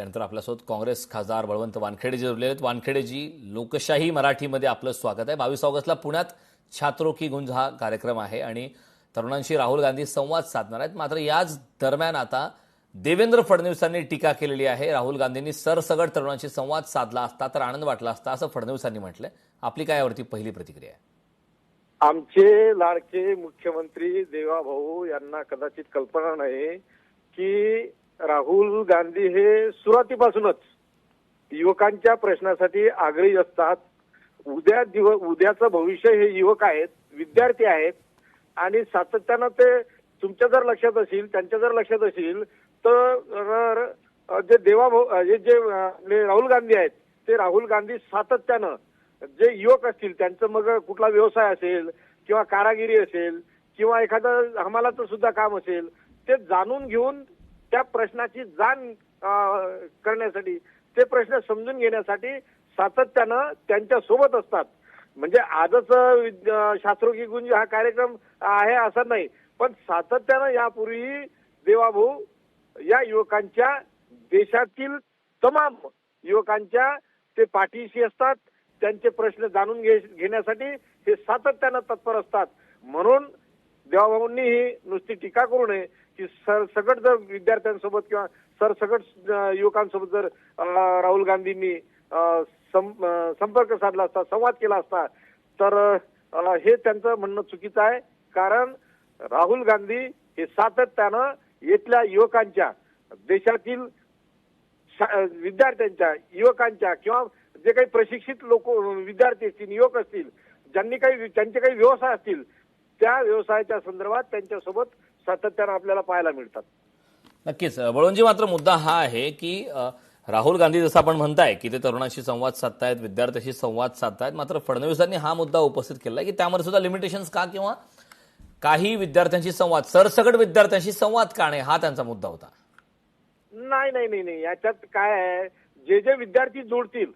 यानंतर आपल्यासोबत काँग्रेस खासदार बळवंत वानखेडे जे जोडले आहेत. वानखेडेजी, लोकशाही मराठीमध्ये आपलं स्वागत आहे. 22 ऑगस्टला पुण्यात छात्रों की गुंज हा कार्यक्रम आहे आणि तरुणांशी राहुल गांधी संवाद साधणार आहेत. मात्र याच दरम्यान आता देवेंद्र फडणवीसांनी टीका केलेली आहे. राहुल गांधींनी सरसगट तरुणांशी संवाद साधला असता तर आनंद वाटला असता असं फडणवीसांनी म्हटलंय. आपली काय यावरती पहिली प्रतिक्रिया आहे? आमचे लाडके मुख्यमंत्री देवाभाऊ यांना कदाचित कल्पना नाही की राहुल गांधी हे सुरुवातीपासूनच युवकांच्या प्रश्नासाठी आग्रही असतात. उद्याचं भविष्य हे युवक आहेत, विद्यार्थी आहेत आणि सातत्यानं ते तुमच्या जर लक्षात असेल, त्यांच्या जर लक्षात असेल तर जे देवाभाऊ जे राहुल गांधी आहेत ते राहुल गांधी सातत्यानं जे युवक असतील त्यांचं मग कुठला व्यवसाय असेल किंवा कारागिरी असेल किंवा एखादं हमालाचं सुद्धा काम असेल ते जाणून घेऊन त्या प्रश्नाची जाण करण्यासाठी, ते प्रश्न समजून घेण्यासाठी सातत्यानं त्यांच्या सोबत असतात. म्हणजे आजच शास्त्रों की गुंज हा कार्यक्रम आहे असं नाही, पण सातत्यानं यापूर्वी देवाभाऊ या युवकांच्या, देशातील तमाम युवकांच्या ते पाठीशी असतात. त्यांचे प्रश्न जाणून घेण्यासाठी हे सातत्यानं तत्पर असतात. म्हणून देवाभाऊंनी ही नुसती टीका करू नये की सरसकट जर विद्यार्थ्यांसोबत किंवा सरसकट युवकांसोबत जर राहुल गांधींनी संपर्क साधला असता, संवाद केला असता तर हे त्यांचं म्हणणं चुकीचं आहे. कारण राहुल गांधी हे सातत्यानं इथल्या युवकांच्या, देशातील विद्यार्थ्यांच्या, युवकांच्या किंवा जे काही प्रशिक्षित लोक विद्यार्थी असतील, युवक असतील, त्यांचे काही व्यवसाय असतील, त्या व्यवसायाच्या संदर्भात त्यांच्यासोबत सातत्यानं आपल्याला पाहायला मिळतात. नक्कीच बळवंतजी, मात्र मुद्दा हा आहे की राहुल गांधी जसं आपण म्हणताय की ते तरुणांशी संवाद साधतायत, विद्यार्थ्यांशी संवाद साधतायत, मात्र फडणवीसांनी हा मुद्दा उपस्थित केला की त्यामध्ये सुद्धा लिमिटेशन्स का किंवा काही विद्यार्थ्यांशी संवाद, सरसकट विद्यार्थ्यांशी संवाद का नाही, हा त्यांचा मुद्दा होता. नाही, याच्यात काय आहे, जे विद्यार्थी जोडतील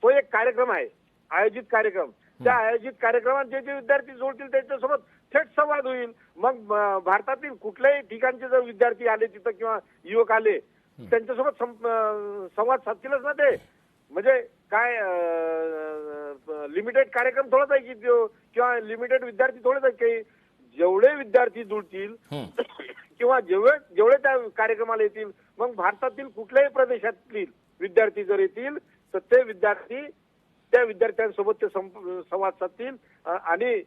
तो एक कार्यक्रम आहे, आयोजित कार्यक्रम. त्या आयोजित कार्यक्रमात जे विद्यार्थी जोडतील त्याच्यासोबत थेट संवाद होईल. मग भारतातील कुठल्याही ठिकाणचे जर विद्यार्थी आले तिथं किंवा युवक आले त्यांच्यासोबत संवाद साधतीलच ना ते. म्हणजे काय लिमिटेड कार्यक्रम थोडाच आहे की किंवा लिमिटेड विद्यार्थी थोडेच आहे की जेवढे विद्यार्थी जुळतील किंवा जेवढे त्या कार्यक्रमाला येतील, मग भारतातील कुठल्याही प्रदेशातील विद्यार्थी जर येतील तर ते विद्यार्थी त्या विद्यार्थ्यांसोबत ते संवाद साधतील. आणि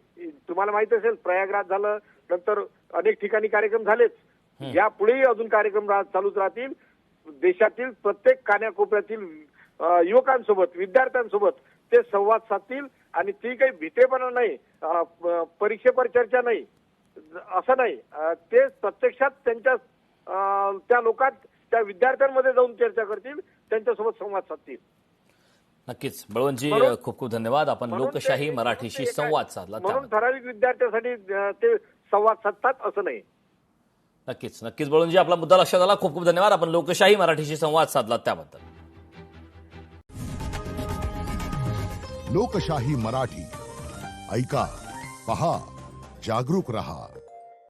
तुम्हाला माहित असेल प्रयागराज झालं, नंतर अनेक ठिकाणी कार्यक्रम झालेच, यापुढेही अजून कार्यक्रम चालूच राहतील. देशातील प्रत्येक कानाकोपऱ्यातील युवकांसोबत, विद्यार्थ्यांसोबत ते संवाद साधतील आणि ती काही भीतेपणा नाही, परीक्षेपर चर्चा नाही, असं नाही. ते प्रत्यक्षात त्यांच्या त्या लोकांत, त्या विद्यार्थ्यांमध्ये जाऊन चर्चा करतील, त्यांच्यासोबत संवाद साधतील. नक्कीच बळवंतजी, खूप खूप धन्यवाद. आपण लोकशाही मराठीशी संवाद साधला. म्हणून ठराविक विद्यार्थ्यांसाठी ते संवाद साधतात असं नाही. नक्कीच बळवंतजी, आपला मुद्दा लक्षात आला. खूप खूप धन्यवाद. आपण लोकशाही मराठीशी संवाद साधला त्याबद्दल. लोकशाही मराठी ऐका, पहा, जागरूक रहा.